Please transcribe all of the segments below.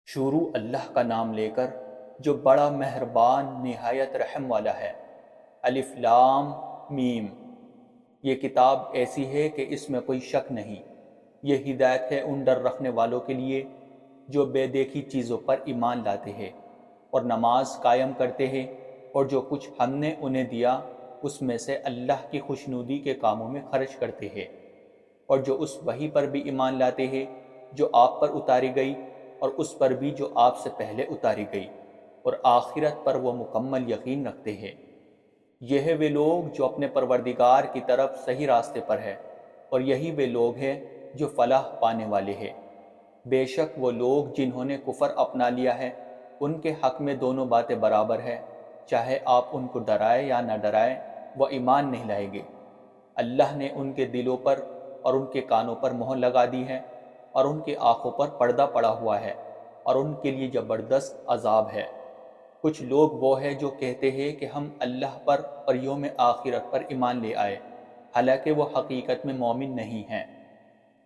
شروع اللہ کا نام لے کر جو بڑا مہربان نہایت رحم والا ہے۔ الف لام میم۔ یہ کتاب ایسی ہے کہ اس میں کوئی شک نہیں۔ یہ ہدایت ہے ان ڈر رکھنے والوں کے لیے جو بے دیکھی چیزوں پر ایمان لاتے ہیں اور نماز قائم کرتے ہیں، اور جو کچھ ہم نے انہیں دیا اس میں سے اللہ کی خوشنودی کے کاموں میں خرچ کرتے ہیں، اور جو اس وحی پر بھی ایمان لاتے ہیں جو آپ پر اتاری گئی، اور اس پر بھی جو آپ سے پہلے اتاری گئی، اور آخرت پر وہ مکمل یقین رکھتے ہیں۔ یہ ہے وہ لوگ جو اپنے پروردگار کی طرف صحیح راستے پر ہے، اور یہی وہ لوگ ہیں جو فلاح پانے والے ہیں۔ بے شک وہ لوگ جنہوں نے کفر اپنا لیا ہے، ان کے حق میں دونوں باتیں برابر ہے، چاہے آپ ان کو ڈرائے یا نہ ڈرائے، وہ ایمان نہیں لائیں گے۔ اللہ نے ان کے دلوں پر اور ان کے کانوں پر مہر لگا دی ہے، اور ان کی آنکھوں پر پردہ پڑا ہوا ہے، اور ان کے لیے زبردست عذاب ہے۔ کچھ لوگ وہ ہے جو کہتے ہیں کہ ہم اللہ پر اور یوم آخرت پر ایمان لے آئے، حالانکہ وہ حقیقت میں مومن نہیں ہیں۔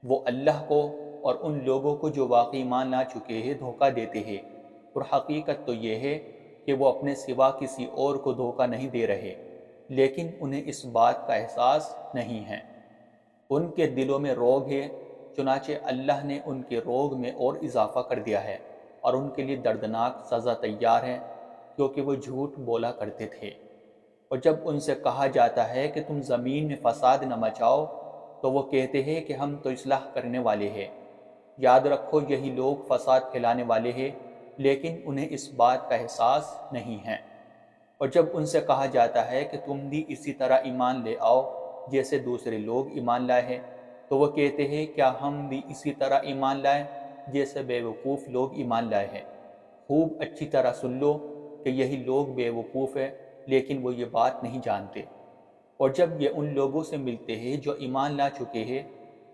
وہ اللہ کو اور ان لوگوں کو جو واقعی ایمان لا چکے ہیں دھوکہ دیتے ہیں، اور حقیقت تو یہ ہے کہ وہ اپنے سوا کسی اور کو دھوکہ نہیں دے رہے، لیکن انہیں اس بات کا احساس نہیں ہے۔ ان کے دلوں میں روگ ہے، چنانچہ اللہ نے ان کے روگ میں اور اضافہ کر دیا ہے، اور ان کے لیے دردناک سزا تیار ہے، کیونکہ وہ جھوٹ بولا کرتے تھے۔ اور جب ان سے کہا جاتا ہے کہ تم زمین میں فساد نہ مچاؤ، تو وہ کہتے ہیں کہ ہم تو اصلاح کرنے والے ہیں۔ یاد رکھو یہی لوگ فساد پھیلانے والے ہیں، لیکن انہیں اس بات کا احساس نہیں ہے۔ اور جب ان سے کہا جاتا ہے کہ تم بھی اسی طرح ایمان لے آؤ جیسے دوسرے لوگ ایمان لائے ہیں، تو وہ کہتے ہیں کیا ہم بھی اسی طرح ایمان لائیں جیسے بے وقوف لوگ ایمان لائے ہیں۔ خوب اچھی طرح سن لو کہ یہی لوگ بے وقوف ہیں، لیکن وہ یہ بات نہیں جانتے۔ اور جب یہ ان لوگوں سے ملتے ہیں جو ایمان لا چکے ہیں،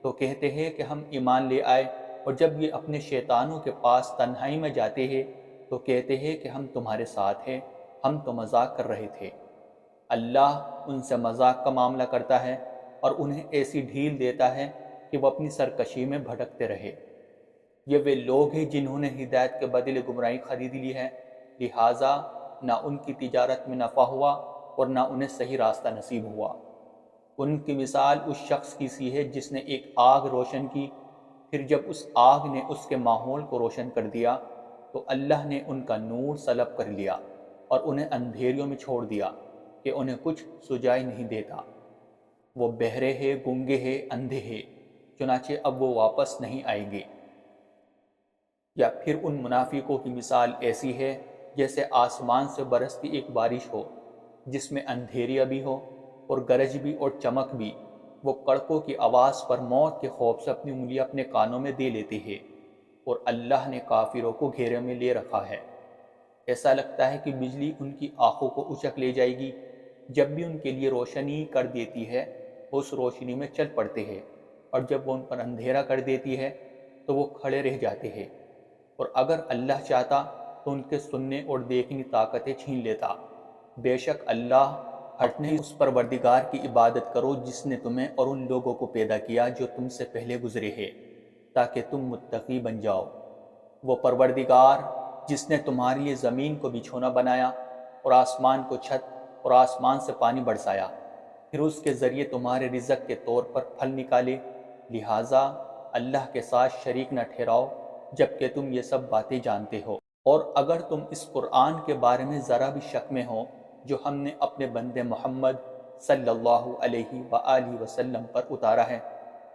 تو کہتے ہیں کہ ہم ایمان لے آئے، اور جب یہ اپنے شیطانوں کے پاس تنہائی میں جاتے ہیں تو کہتے ہیں کہ ہم تمہارے ساتھ ہیں، ہم تو مذاق کر رہے تھے۔ اللہ ان سے مذاق کا معاملہ کرتا ہے اور انہیں ایسی ڈھیل دیتا ہے کہ وہ اپنی سرکشی میں بھٹکتے رہے۔ یہ وہ لوگ ہیں جنہوں نے ہدایت کے بدلے گمراہی خرید لی ہے، لہٰذا نہ ان کی تجارت میں نفع ہوا اور نہ انہیں صحیح راستہ نصیب ہوا۔ ان کی مثال اس شخص کی سی ہے جس نے ایک آگ روشن کی، پھر جب اس آگ نے اس کے ماحول کو روشن کر دیا تو اللہ نے ان کا نور سلب کر لیا اور انہیں اندھیریوں میں چھوڑ دیا کہ انہیں کچھ سجائی نہیں دیتا۔ وہ بہرے ہیں، گنگے ہیں، اندھے ہیں، چنانچہ اب وہ واپس نہیں آئیں گے۔ یا پھر ان منافقوں کی مثال ایسی ہے جیسے آسمان سے برستی ایک بارش ہو جس میں اندھیریا بھی ہو اور گرج بھی اور چمک بھی۔ وہ کڑکوں کی آواز پر موت کے خوف سے اپنی انگلیاں اپنے کانوں میں دے لیتے ہیں، اور اللہ نے کافروں کو گھیرے میں لے رکھا ہے۔ ایسا لگتا ہے کہ بجلی ان کی آنکھوں کو اچک لے جائے گی۔ جب بھی ان کے لیے روشنی کر دیتی ہے وہ اس روشنی میں چل پڑتے ہیں، اور جب وہ ان پر اندھیرا کر دیتی ہے تو وہ کھڑے رہ جاتے ہیں۔ اور اگر اللہ چاہتا تو ان کے سننے اور دیکھنے کی طاقتیں چھین لیتا۔ بے شک اللہ اپنے اس پروردگار کی عبادت کرو جس نے تمہیں اور ان لوگوں کو پیدا کیا جو تم سے پہلے گزرے ہیں، تاکہ تم متقی بن جاؤ۔ وہ پروردگار جس نے تمہارے لیے زمین کو بچھونا بنایا اور آسمان کو چھت اور آسمان سے پانی برسایا، پھر اس کے ذریعے تمہارے رزق کے طور پر پھل نکالے، لہٰذا اللہ کے ساتھ شریک نہ ٹھہراؤ جبکہ تم یہ سب باتیں جانتے ہو۔ اور اگر تم اس قرآن کے بارے میں ذرا بھی شک میں ہو جو ہم نے اپنے بندے محمد صلی اللہ علیہ وآلہ وسلم پر اتارا ہے،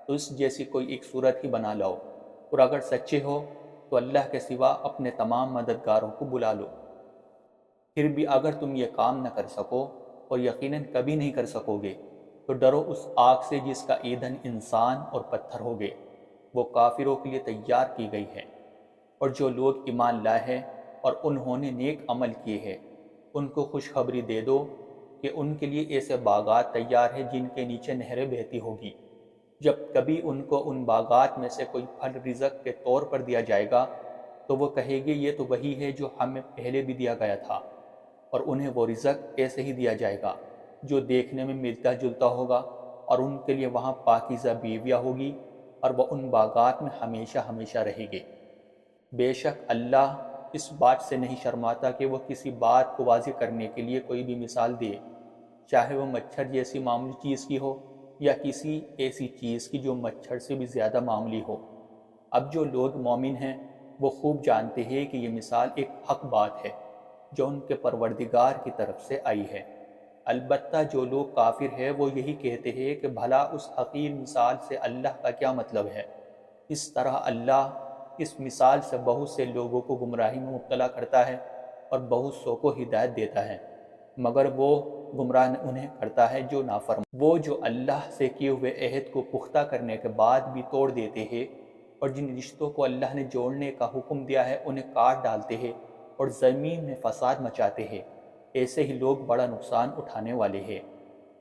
تو اس جیسی کوئی ایک صورت ہی بنا لاؤ، اور اگر سچے ہو تو اللہ کے سوا اپنے تمام مددگاروں کو بلا لو۔ پھر بھی اگر تم یہ کام نہ کر سکو، اور یقیناً کبھی نہیں کر سکو گے، تو ڈرو اس آگ سے جس کا ایندھن انسان اور پتھر ہوگے، وہ کافروں کے لیے تیار کی گئی ہے۔ اور جو لوگ ایمان لائے ہیں اور انہوں نے نیک عمل کیے ہیں، ان کو خوشخبری دے دو کہ ان کے لیے ایسے باغات تیار ہیں جن کے نیچے نہریں بہتی ہوگی۔ جب کبھی ان کو ان باغات میں سے کوئی پھل رزق کے طور پر دیا جائے گا تو وہ کہے گے یہ تو وہی ہے جو ہمیں پہلے بھی دیا گیا تھا، اور انہیں وہ رزق ایسے ہی دیا جائے گا جو دیکھنے میں ملتا جلتا ہوگا، اور ان کے لیے وہاں پاکیزہ بیویاں ہوگی، اور وہ ان باغات میں ہمیشہ ہمیشہ رہیں گے۔ بے شک اللہ اس بات سے نہیں شرماتا کہ وہ کسی بات کو واضح کرنے کے لیے کوئی بھی مثال دے، چاہے وہ مچھر جیسی معمولی چیز کی ہو یا کسی ایسی چیز کی جو مچھر سے بھی زیادہ معمولی ہو۔ اب جو لوگ مومن ہیں وہ خوب جانتے ہیں کہ یہ مثال ایک حق بات ہے جو ان کے پروردگار کی طرف سے آئی ہے۔ البتہ جو لوگ کافر ہیں وہ یہی کہتے ہیں کہ بھلا اس حقیر مثال سے اللہ کا کیا مطلب ہے۔ اس طرح اللہ اس مثال سے بہت سے لوگوں کو گمراہی میں مبتلا کرتا ہے اور بہت سو کو ہدایت دیتا ہے، مگر وہ گمراہ انہیں کرتا ہے جو نافرمان، وہ جو اللہ سے کیے ہوئے عہد کو پختہ کرنے کے بعد بھی توڑ دیتے ہیں اور جن رشتوں کو اللہ نے جوڑنے کا حکم دیا ہے انہیں کاٹ ڈالتے ہیں اور زمین میں فساد مچاتے ہیں، ایسے ہی لوگ بڑا نقصان اٹھانے والے ہیں۔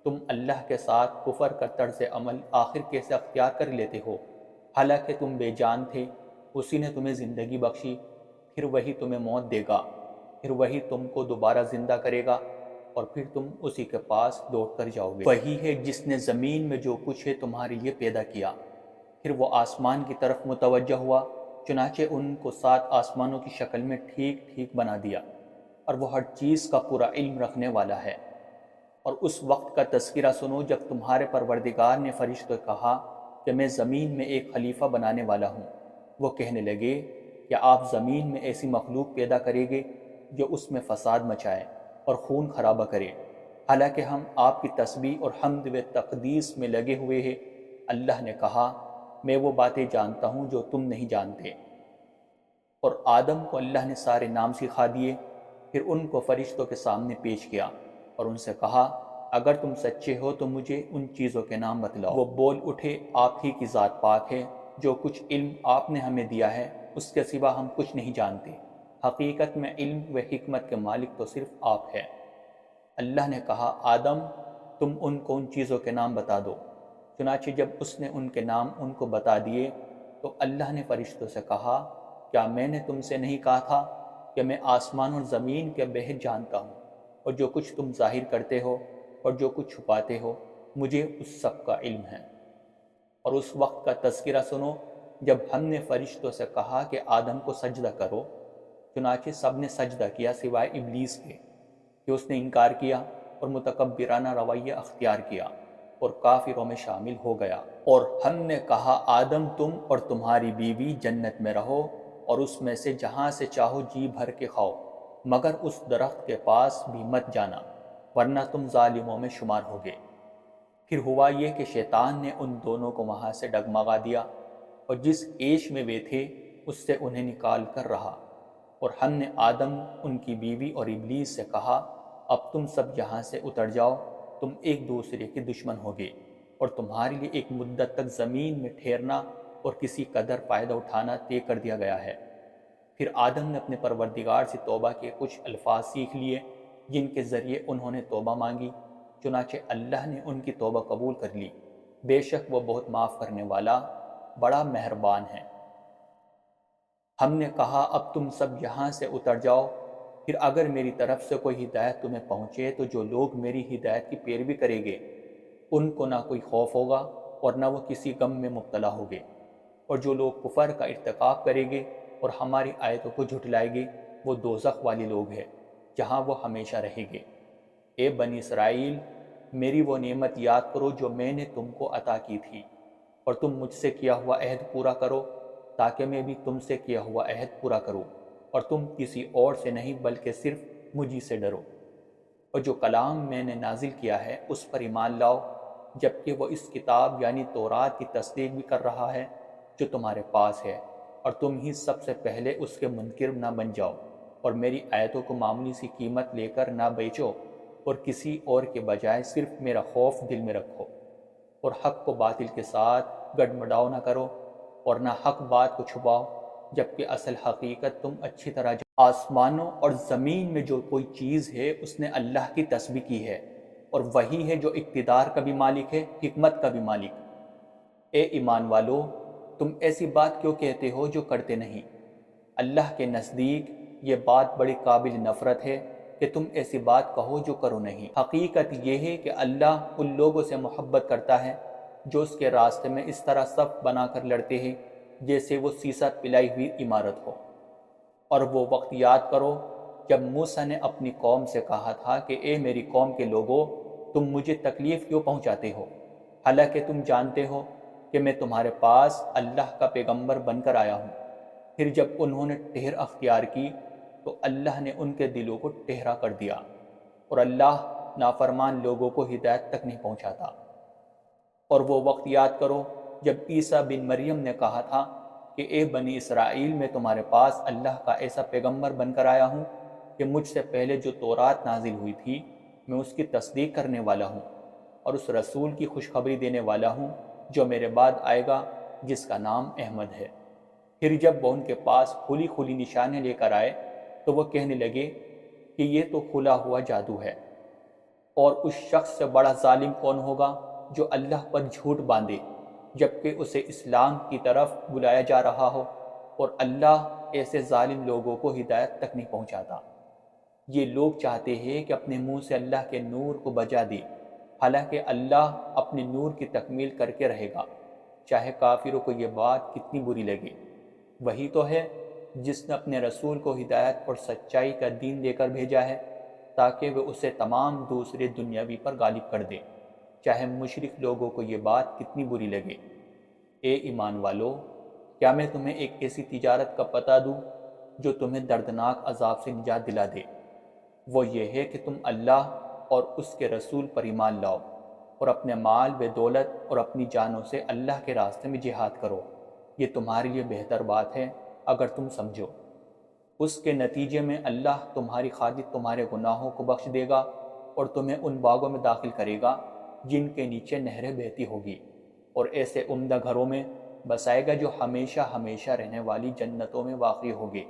تم اللہ کے ساتھ کفر کا طرز عمل آخر کیسے اختیار کر لیتے ہو، حالانکہ تم بے جان تھے، اسی نے تمہیں زندگی بخشی، پھر وہی تمہیں موت دے گا، پھر وہی تم کو دوبارہ زندہ کرے گا اور پھر تم اسی کے پاس لوٹ کر جاؤ گے۔ وہی ہے جس نے زمین میں جو کچھ ہے تمہارے لیے پیدا کیا، پھر وہ آسمان کی طرف متوجہ ہوا، چنانچہ ان کو 7 آسمانوں کی شکل میں ٹھیک ٹھیک بنا دیا، اور وہ ہر چیز کا پورا علم رکھنے والا ہے۔ اور اس وقت کا تذکرہ سنو جب تمہارے پروردگار نے فرشتوں سے کہا کہ میں زمین میں ایک خلیفہ بنانے والا ہوں۔ وہ کہنے لگے، کیا آپ زمین میں ایسی مخلوق پیدا کریں گے جو اس میں فساد مچائے اور خون خرابہ کرے، حالانکہ ہم آپ کی تسبیح اور حمد و تقدیس میں لگے ہوئے ہیں۔ اللہ نے کہا، میں وہ باتیں جانتا ہوں جو تم نہیں جانتے۔ اور آدم کو اللہ نے سارے نام سکھا دیے، پھر ان کو فرشتوں کے سامنے پیش کیا اور ان سے کہا، اگر تم سچے ہو تو مجھے ان چیزوں کے نام بتلاؤ۔ وہ بول اٹھے، آپ ہی کی ذات پاک ہے، جو کچھ علم آپ نے ہمیں دیا ہے اس کے سوا ہم کچھ نہیں جانتے، حقیقت میں علم و حکمت کے مالک تو صرف آپ ہے۔ اللہ نے کہا، آدم تم ان کو ان چیزوں کے نام بتا دو۔ چنانچہ جب اس نے ان کے نام ان کو بتا دیے تو اللہ نے فرشتوں سے کہا، کیا میں نے تم سے نہیں کہا تھا کہ میں آسمان اور زمین کے بہت جانتا ہوں، اور جو کچھ تم ظاہر کرتے ہو اور جو کچھ چھپاتے ہو مجھے اس سب کا علم ہے۔ اور اس وقت کا تذکرہ سنو جب ہم نے فرشتوں سے کہا کہ آدم کو سجدہ کرو، چنانچہ سب نے سجدہ کیا سوائے ابلیس کے کہ اس نے انکار کیا اور متکبرانہ رویہ اختیار کیا اور کافروں میں شامل ہو گیا۔ اور ہم نے کہا، آدم تم اور تمہاری بیوی جنت میں رہو اور اس میں سے جہاں سے چاہو جی بھر کے کھاؤ، مگر اس درخت کے پاس بھی مت جانا ورنہ تم ظالموں میں شمار ہوگے۔ پھر ہوا یہ کہ شیطان نے ان دونوں کو وہاں سے ڈگمگا دیا اور جس عیش میں وہ تھے اس سے انہیں نکال کر رہا، اور ہم نے آدم، ان کی بیوی اور ابلیس سے کہا، اب تم سب یہاں سے اتر جاؤ، تم ایک دوسرے کے دشمن ہوگے اور تمہارے لیے ایک مدت تک زمین میں ٹھہرنا اور کسی قدر فائدہ اٹھانا طے کر دیا گیا ہے۔ پھر آدم نے اپنے پروردگار سے توبہ کے کچھ الفاظ سیکھ لیے جن کے ذریعے انہوں نے توبہ مانگی، چنانچہ اللہ نے ان کی توبہ قبول کر لی، بے شک وہ بہت معاف کرنے والا بڑا مہربان ہے۔ ہم نے کہا، اب تم سب یہاں سے اتر جاؤ، پھر اگر میری طرف سے کوئی ہدایت تمہیں پہنچے تو جو لوگ میری ہدایت کی پیروی کریں گے ان کو نہ کوئی خوف ہوگا اور نہ وہ کسی غم میں مبتلا ہوگے، اور جو لوگ کفر کا ارتکاب کریں گے اور ہماری آیتوں کو جھٹلائیں گے وہ دوزخ والے لوگ ہیں جہاں وہ ہمیشہ رہیں گے۔ اے بنی اسرائیل، میری وہ نعمت یاد کرو جو میں نے تم کو عطا کی تھی، اور تم مجھ سے کیا ہوا عہد پورا کرو تاکہ میں بھی تم سے کیا ہوا عہد پورا کروں، اور تم کسی اور سے نہیں بلکہ صرف مجھی سے ڈرو۔ اور جو کلام میں نے نازل کیا ہے اس پر ایمان لاؤ، جبکہ وہ اس کتاب یعنی تورات کی تصدیق بھی کر رہا ہے جو تمہارے پاس ہے، اور تم ہی سب سے پہلے اس کے منکر نہ بن جاؤ، اور میری آیتوں کو معمولی سی قیمت لے کر نہ بیچو، اور کسی اور کے بجائے صرف میرا خوف دل میں رکھو، اور حق کو باطل کے ساتھ گڈمڈاؤ نہ کرو، اور نہ حق بات کو چھپاؤ، جبکہ اصل حقیقت تم اچھی طرح آسمانوں اور زمین میں جو کوئی چیز ہے اس نے اللہ کی تسبیح کی ہے، اور وہی ہے جو اقتدار کا بھی مالک ہے، حکمت کا بھی مالک۔ اے ایمان والو، تم ایسی بات کیوں کہتے ہو جو کرتے نہیں؟ اللہ کے نزدیک یہ بات بڑی قابل نفرت ہے کہ تم ایسی بات کہو جو کرو نہیں۔ حقیقت یہ ہے کہ اللہ ان لوگوں سے محبت کرتا ہے جو اس کے راستے میں اس طرح صف بنا کر لڑتے ہیں جیسے وہ سیسہ پلائی ہوئی عمارت ہو۔ اور وہ وقت یاد کرو جب موسیٰ نے اپنی قوم سے کہا تھا کہ اے میری قوم کے لوگو، تم مجھے تکلیف کیوں پہنچاتے ہو، حالانکہ تم جانتے ہو کہ میں تمہارے پاس اللہ کا پیغمبر بن کر آیا ہوں۔ پھر جب انہوں نے ٹہر اختیار کی تو اللہ نے ان کے دلوں کو ٹہرا کر دیا، اور اللہ نافرمان لوگوں کو ہدایت تک نہیں پہنچاتا۔ اور وہ وقت یاد کرو جب عیسیٰ بن مریم نے کہا تھا کہ اے بنی اسرائیل، میں تمہارے پاس اللہ کا ایسا پیغمبر بن کر آیا ہوں کہ مجھ سے پہلے جو تورات نازل ہوئی تھی میں اس کی تصدیق کرنے والا ہوں، اور اس رسول کی خوشخبری دینے والا ہوں جو میرے بعد آئے گا، جس کا نام احمد ہے۔ پھر جب وہ ان کے پاس کھلی کھلی نشانیں لے کر آئے تو وہ کہنے لگے کہ یہ تو کھلا ہوا جادو ہے، اور اس شخص سے بڑا ظالم کون ہوگا جو اللہ پر جھوٹ باندھے جبکہ اسے اسلام کی طرف بلایا جا رہا ہو، اور اللہ ایسے ظالم لوگوں کو ہدایت تک نہیں پہنچاتا۔ یہ لوگ چاہتے ہیں کہ اپنے منہ سے اللہ کے نور کو بجا دے، حالانکہ اللہ اپنے نور کی تکمیل کر کے رہے گا، چاہے کافروں کو یہ بات کتنی بری لگے۔ وہی تو ہے جس نے اپنے رسول کو ہدایت اور سچائی کا دین دے کر بھیجا ہے تاکہ وہ اسے تمام دوسرے دنیاوی پر غالب کر دے، چاہے مشرک لوگوں کو یہ بات کتنی بری لگے۔ اے ایمان والو، کیا میں تمہیں ایک ایسی تجارت کا پتہ دوں جو تمہیں دردناک عذاب سے نجات دلا دے؟ وہ یہ ہے کہ تم اللہ اور اس کے رسول پر ایمان لاؤ، اور اپنے مال بے دولت اور اپنی جانوں سے اللہ کے راستے میں جہاد کرو۔ یہ تمہارے لیے بہتر بات ہے اگر تم سمجھو۔ اس کے نتیجے میں اللہ تمہاری خاطر تمہارے گناہوں کو بخش دے گا اور تمہیں ان باغوں میں داخل کرے گا جن کے نیچے نہریں بہتی ہوگی، اور ایسے عمدہ گھروں میں بسائے گا جو ہمیشہ ہمیشہ رہنے والی جنتوں میں واقع ہوگے۔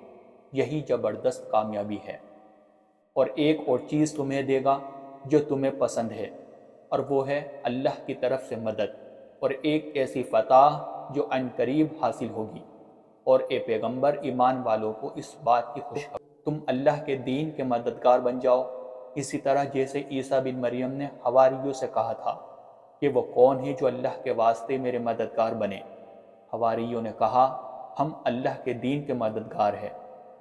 یہی زبردست کامیابی ہے۔ اور ایک اور چیز تمہیں دے گا جو تمہیں پسند ہے، اور وہ ہے اللہ کی طرف سے مدد، اور ایک ایسی فتح جو عنقریب حاصل ہوگی۔ اور اے پیغمبر، ایمان والوں کو اس بات کی خوشخبری، تم اللہ کے دین کے مددگار بن جاؤ، اسی طرح جیسے عیسیٰ بن مریم نے حواریوں سے کہا تھا کہ وہ کون ہے جو اللہ کے واسطے میرے مددگار بنے۔ حواریوں نے کہا، ہم اللہ کے دین کے مددگار ہیں۔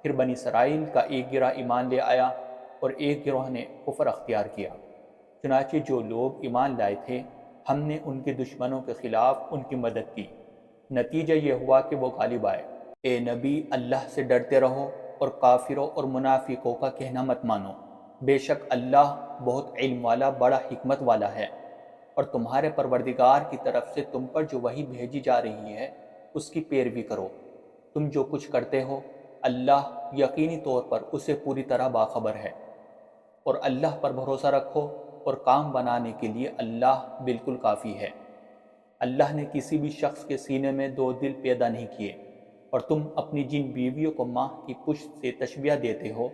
پھر بنی اسرائیل کا ایک گروہ ایمان لے آیا اور ایک گروہ نے کفر اختیار کیا۔ چنانچہ جو لوگ ایمان لائے تھے ہم نے ان کے دشمنوں کے خلاف ان کی مدد کی، نتیجہ یہ ہوا کہ وہ غالب آئے۔ اے نبی، اللہ سے ڈرتے رہو اور کافروں اور منافقوں کا کہنا مت مانو، بے شک اللہ بہت علم والا، بڑا حکمت والا ہے۔ اور تمہارے پروردگار کی طرف سے تم پر جو وحی بھیجی جا رہی ہے اس کی پیروی کرو۔ تم جو کچھ کرتے ہو اللہ یقینی طور پر اسے پوری طرح باخبر ہے۔ اور اللہ پر بھروسہ رکھو اور کام بنانے کے لیے اللہ بالکل کافی ہے۔ اللہ نے کسی بھی شخص کے سینے میں دو دل پیدا نہیں کیے، اور تم اپنی جن بیویوں کو ماں کی پشت سے تشبیہ دیتے ہو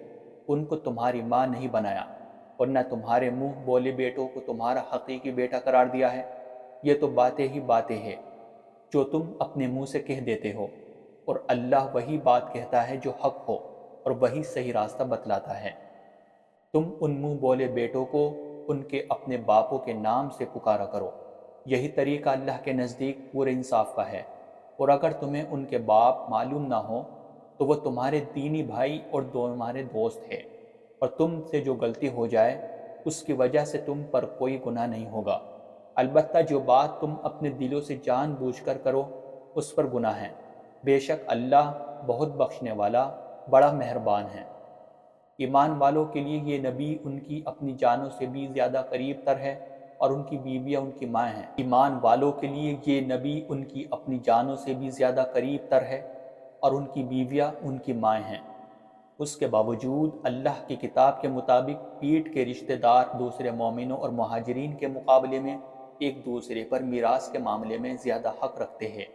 ان کو تمہاری ماں نہیں بنایا، اور نہ تمہارے منہ بولے بیٹوں کو تمہارا حقیقی بیٹا قرار دیا ہے۔ یہ تو باتیں ہی باتیں ہیں جو تم اپنے منہ سے کہہ دیتے ہو، اور اللہ وہی بات کہتا ہے جو حق ہو اور وہی صحیح راستہ بتلاتا ہے۔ تم ان منہ بولے بیٹوں کو ان کے اپنے باپوں کے نام سے پکارا کرو، یہی طریقہ اللہ کے نزدیک پورے انصاف کا ہے۔ اور اگر تمہیں ان کے باپ معلوم نہ ہو تو وہ تمہارے دینی بھائی اور تمہارے دوست ہیں، اور تم سے جو غلطی ہو جائے اس کی وجہ سے تم پر کوئی گناہ نہیں ہوگا، البتہ جو بات تم اپنے دلوں سے جان بوجھ کر کرو اس پر گناہ ہے۔ بے شک اللہ بہت بخشنے والا، بڑا مہربان ہے۔ ایمان والوں کے لیے یہ نبی ان کی اپنی جانوں سے بھی زیادہ قریب تر ہے، اور ان کی بیویاں ان کی ماں ہیں۔ ایمان والوں کے لیے یہ نبی ان کی اپنی جانوں سے بھی زیادہ قریب تر ہے، اور ان کی بیویاں ان کی ماں ہیں۔ اس کے باوجود اللہ کی کتاب کے مطابق پیٹ کے رشتہ دار دوسرے مومنوں اور مہاجرین کے مقابلے میں ایک دوسرے پر میراث کے معاملے میں زیادہ حق رکھتے ہیں۔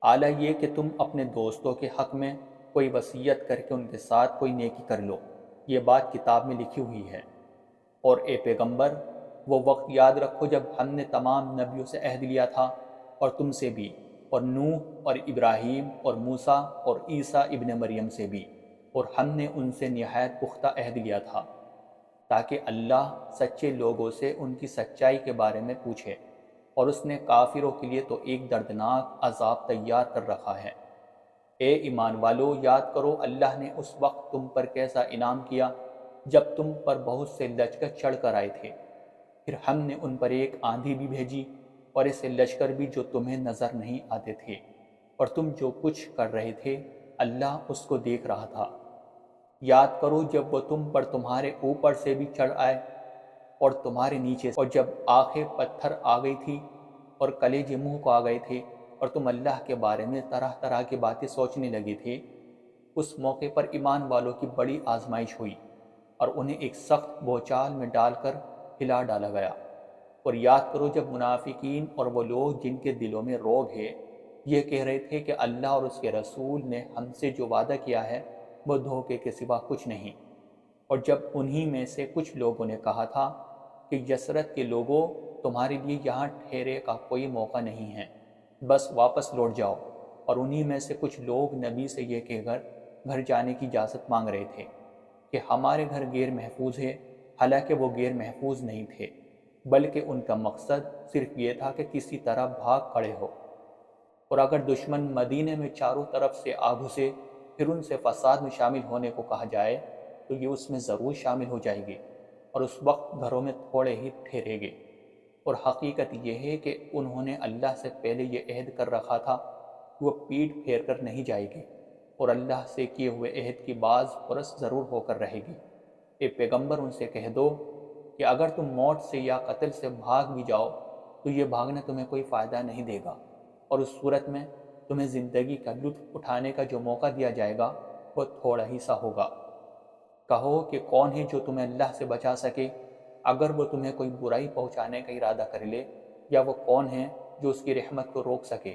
اعلیٰ یہ کہ تم اپنے دوستوں کے حق میں کوئی وصیت کر کے ان کے ساتھ کوئی نیکی کر لو، یہ بات کتاب میں لکھی ہوئی ہے۔ اور اے پیغمبر، وہ وقت یاد رکھو جب ہم نے تمام نبیوں سے عہد لیا تھا، اور تم سے بھی، اور نوح اور ابراہیم اور موسیٰ اور عیسیٰ ابن مریم سے بھی، اور ہم نے ان سے نہایت پختہ عہد لیا تھا تاکہ اللہ سچے لوگوں سے ان کی سچائی کے بارے میں پوچھے، اور اس نے کافروں کے لیے تو ایک دردناک عذاب تیار کر رکھا ہے۔ اے ایمان والو، یاد کرو اللہ نے اس وقت تم پر کیسا انعام کیا جب تم پر بہت سے لشکر چڑھ کر آئے تھے۔ پھر ہم نے ان پر ایک آندھی بھی بھیجی اور ایسے لشکر بھی جو تمہیں نظر نہیں آتے تھے، اور تم جو کچھ کر رہے تھے اللہ اس کو دیکھ رہا تھا۔ یاد کرو جب وہ تم پر تمہارے اوپر سے بھی چڑھ آئے اور تمہارے نیچے، اور جب آنکھیں پتھر آ گئی تھی اور کلیجے منہ کو آ گئے تھے اور تم اللہ کے بارے میں طرح طرح کی باتیں سوچنے لگے تھے۔ اس موقع پر ایمان والوں کی بڑی آزمائش ہوئی اور انہیں ایک سخت بھونچال میں ڈال کر ہلا ڈالا گیا۔ اور یاد کرو جب منافقین اور وہ لوگ جن کے دلوں میں روگ ہے یہ کہہ رہے تھے کہ اللہ اور اس کے رسول نے ہم سے جو وعدہ کیا ہے وہ دھوکے کے سوا کچھ نہیں، اور جب انہی میں سے کچھ لوگوں نے کہا تھا کہ یثرب کے لوگوں، تمہارے لیے یہاں ٹھہرے کا کوئی موقع نہیں ہے، بس واپس لوٹ جاؤ، اور انہی میں سے کچھ لوگ نبی سے یہ کہہ کر گھر جانے کی اجازت مانگ رہے تھے کہ ہمارے گھر غیر محفوظ ہے، حالانکہ وہ غیر محفوظ نہیں تھے، بلکہ ان کا مقصد صرف یہ تھا کہ کسی طرح بھاگ کھڑے ہو۔ اور اگر دشمن مدینے میں چاروں طرف سے آ گھسے پھر ان سے فساد میں شامل ہونے کو کہا جائے تو یہ اس میں ضرور شامل ہو جائیں گے، اور اس وقت گھروں میں تھوڑے ہی ٹھہریں گے۔ اور حقیقت یہ ہے کہ انہوں نے اللہ سے پہلے یہ عہد کر رکھا تھا کہ وہ پیٹھ پھیر کر نہیں جائے گی، اور اللہ سے کیے ہوئے عہد کی باز پرس ضرور ہو کر رہے گی۔ اے پیغمبر، ان سے کہہ دو کہ اگر تم موت سے یا قتل سے بھاگ بھی جاؤ تو یہ بھاگنا تمہیں کوئی فائدہ نہیں دے گا، اور اس صورت میں تمہیں زندگی کا لطف اٹھانے کا جو موقع دیا جائے گا وہ تھوڑا ہی سا ہوگا۔ کہو کہ کون ہے جو تمہیں اللہ سے بچا سکے اگر وہ تمہیں کوئی برائی پہنچانے کا ارادہ کر لے، یا وہ کون ہے جو اس کی رحمت کو روک سکے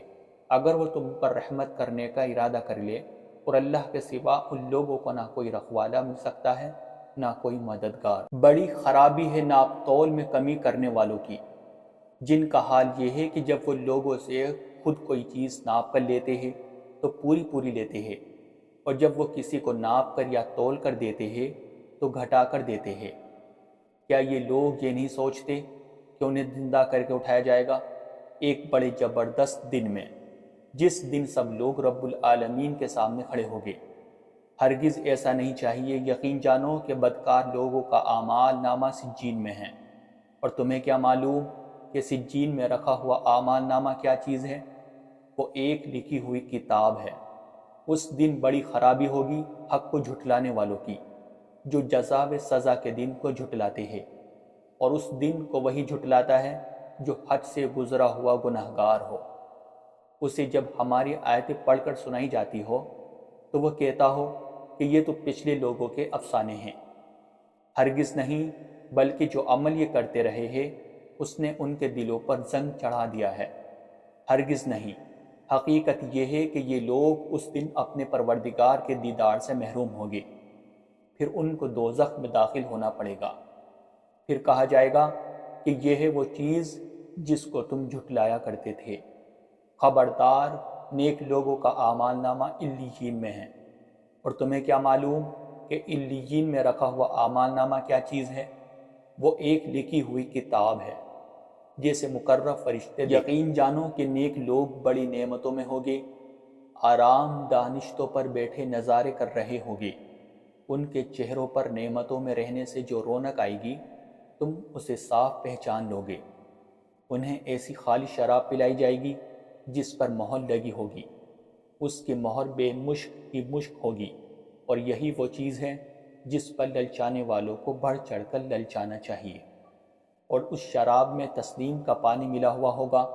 اگر وہ تم پر رحمت کرنے کا ارادہ کر لے، اور اللہ کے سوا ان لوگوں کو نہ کوئی رکھوالا مل سکتا ہے نہ کوئی مددگار۔ بڑی خرابی ہے ناپ تول میں کمی کرنے والوں کی، جن کا حال یہ ہے کہ جب وہ لوگوں سے خود کوئی چیز ناپ کر لیتے ہیں تو پوری پوری لیتے ہیں، اور جب وہ کسی کو ناپ کر یا تول کر دیتے ہیں تو گھٹا کر دیتے ہیں۔ کیا یہ لوگ یہ نہیں سوچتے کہ انہیں زندہ کر کے اٹھایا جائے گا ایک بڑے زبردست دن میں، جس دن سب لوگ رب العالمین کے سامنے کھڑے ہوں گے؟ ہرگز ایسا نہیں چاہیے، یقین جانو کہ بدکار لوگوں کا اعمال نامہ سجین میں ہے، اور تمہیں کیا معلوم کہ سجین میں رکھا ہوا اعمال نامہ کیا چیز ہے؟ وہ ایک لکھی ہوئی کتاب ہے۔ اس دن بڑی خرابی ہوگی حق کو جھٹلانے والوں کی، جو جزا و سزا کے دن کو جھٹلاتے ہیں، اور اس دن کو وہی جھٹلاتا ہے جو حد سے گزرا ہوا گناہگار ہو۔ اسے جب ہماری آیتیں پڑھ کر سنائی جاتی ہو تو وہ کہتا ہو کہ یہ تو پچھلے لوگوں کے افسانے ہیں۔ ہرگز نہیں، بلکہ جو عمل یہ کرتے رہے ہیں اس نے ان کے دلوں پر زنگ چڑھا دیا ہے۔ ہرگز نہیں، حقیقت یہ ہے کہ یہ لوگ اس دن اپنے پروردگار کے دیدار سے محروم ہوں گے، پھر ان کو دوزخ میں داخل ہونا پڑے گا۔ پھر کہا جائے گا کہ یہ ہے وہ چیز جس کو تم جھٹلایا کرتے تھے۔ خبردار، نیک لوگوں کا اعمال نامہ علیین میں ہے، اور تمہیں کیا معلوم کہ علیین میں رکھا ہوا اعمال نامہ کیا چیز ہے؟ وہ ایک لکھی ہوئی کتاب ہے جیسے مقرب فرشتے۔ یقین جانو کہ نیک لوگ بڑی نعمتوں میں ہوگے، آرام دانشتوں پر بیٹھے نظارے کر رہے ہوگے۔ ان کے چہروں پر نعمتوں میں رہنے سے جو رونق آئے گی تم اسے صاف پہچان لوگے۔ انہیں ایسی خالی شراب پلائی جائے گی جس پر مہر لگی ہوگی، اس کی مہر بے مشک کی مشک ہوگی، اور یہی وہ چیز ہے جس پر للچانے والوں کو بڑھ چڑھ کر للچانا چاہیے۔ اور اس شراب میں تسلیم کا پانی ملا ہوا ہوگا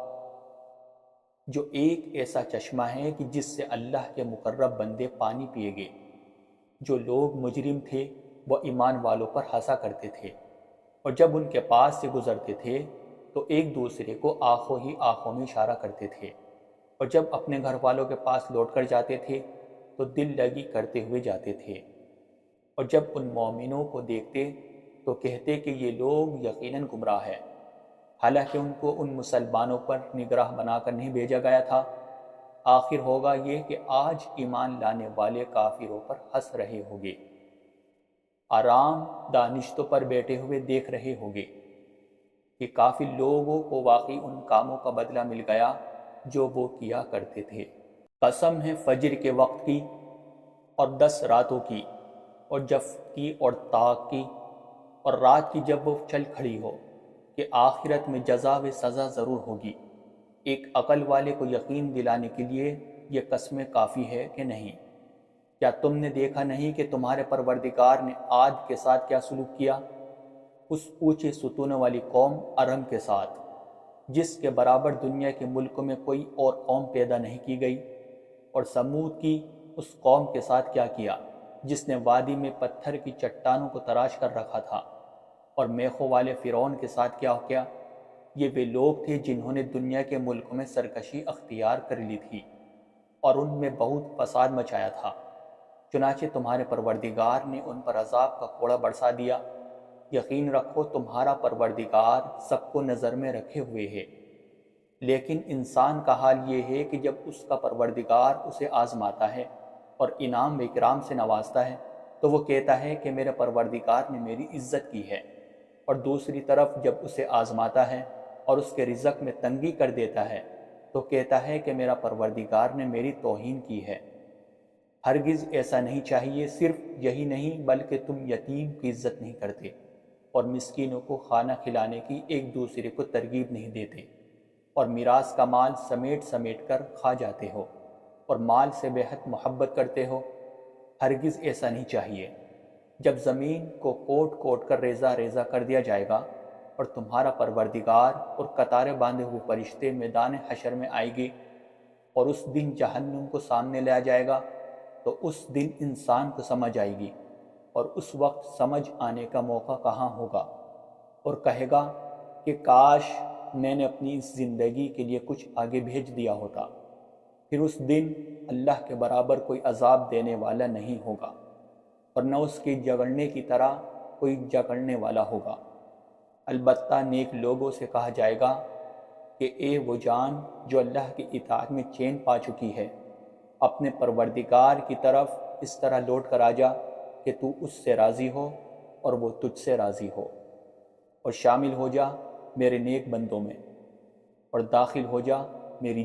جو ایک ایسا چشمہ ہے کہ جس سے اللہ کے مقرب بندے پانی پیے گے۔ جو لوگ مجرم تھے وہ ایمان والوں پر ہنسا کرتے تھے، اور جب ان کے پاس سے گزرتے تھے تو ایک دوسرے کو آنکھوں ہی آنکھوں میں اشارہ کرتے تھے، اور جب اپنے گھر والوں کے پاس لوٹ کر جاتے تھے تو دل لگی کرتے ہوئے جاتے تھے، اور جب ان مومنوں کو دیکھتے تو کہتے کہ یہ لوگ یقیناً گمراہ ہیں، حالانکہ ان کو ان مسلمانوں پر نگراہ بنا کر نہیں بھیجا گیا تھا۔ آخر ہوگا یہ کہ آج ایمان لانے والے کافروں پر ہنس رہے ہوگے، آرام دانشتوں پر بیٹھے ہوئے دیکھ رہے ہوگے کہ کافر لوگوں کو واقعی ان کاموں کا بدلہ مل گیا جو وہ کیا کرتے تھے۔ قسم ہے فجر کے وقت کی اور 10 راتوں کی اور جفت کی اور طاق کی اور رات کی جب وہ چل کھڑی ہو کہ آخرت میں جزا و سزا ضرور ہوگی۔ ایک عقل والے کو یقین دلانے کے لیے یہ قسمیں کافی ہے کہ نہیں؟ کیا تم نے دیکھا نہیں کہ تمہارے پروردگار نے عاد کے ساتھ کیا سلوک کیا؟ اس اونچے ستونوں والی قوم ارم کے ساتھ، جس کے برابر دنیا کے ملکوں میں کوئی اور قوم پیدا نہیں کی گئی۔ اور سمود کی اس قوم کے ساتھ کیا کیا جس نے وادی میں پتھر کی چٹانوں کو تراش کر رکھا تھا۔ اور میخوں والے فرعون کے ساتھ کیا؟ یہ وہ لوگ تھے جنہوں نے دنیا کے ملکوں میں سرکشی اختیار کر لی تھی اور ان میں بہت فساد مچایا تھا۔ چنانچہ تمہارے پروردگار نے ان پر عذاب کا کوڑا برسا دیا۔ یقین رکھو تمہارا پروردگار سب کو نظر میں رکھے ہوئے ہے۔ لیکن انسان کا حال یہ ہے کہ جب اس کا پروردگار اسے آزماتا ہے اور انعام و اکرام سے نوازتا ہے تو وہ کہتا ہے کہ میرے پروردگار نے میری عزت کی ہے، اور دوسری طرف جب اسے آزماتا ہے اور اس کے رزق میں تنگی کر دیتا ہے تو کہتا ہے کہ میرا پروردگار نے میری توہین کی ہے۔ ہرگز ایسا نہیں چاہیے۔ صرف یہی نہیں بلکہ تم یتیم کی عزت نہیں کرتے اور مسکینوں کو کھانا کھلانے کی ایک دوسرے کو ترغیب نہیں دیتے، اور میراث کا مال سمیٹ سمیٹ کر کھا جاتے ہو اور مال سے بے حد محبت کرتے ہو۔ ہرگز ایسا نہیں چاہیے۔ جب زمین کو کوٹ کوٹ کر ریزہ ریزہ کر دیا جائے گا اور تمہارا پروردگار اور قطاریں باندھے ہوئے فرشتے میدان حشر میں آئیں گے اور اس دن جہنم کو سامنے لایا جائے گا، تو اس دن انسان کو سمجھ آئے گی، اور اس وقت سمجھ آنے کا موقع کہاں ہوگا، اور کہے گا کہ کاش میں نے اپنی اس زندگی کے لیے کچھ آگے بھیج دیا ہوتا۔ پھر اس دن اللہ کے برابر کوئی عذاب دینے والا نہیں ہوگا، اور نہ اس کے جگڑنے کی طرح کوئی جگڑنے والا ہوگا۔ البتہ نیک لوگوں سے کہا جائے گا کہ اے وہ جان جو اللہ کی اطاعت میں چین پا چکی ہے، اپنے پروردگار کی طرف اس طرح لوٹ کر آ جا کہ تو اس سے راضی ہو اور وہ تجھ سے راضی ہو، اور شامل ہو جا میرے نیک بندوں میں، اور داخل ہو جا میری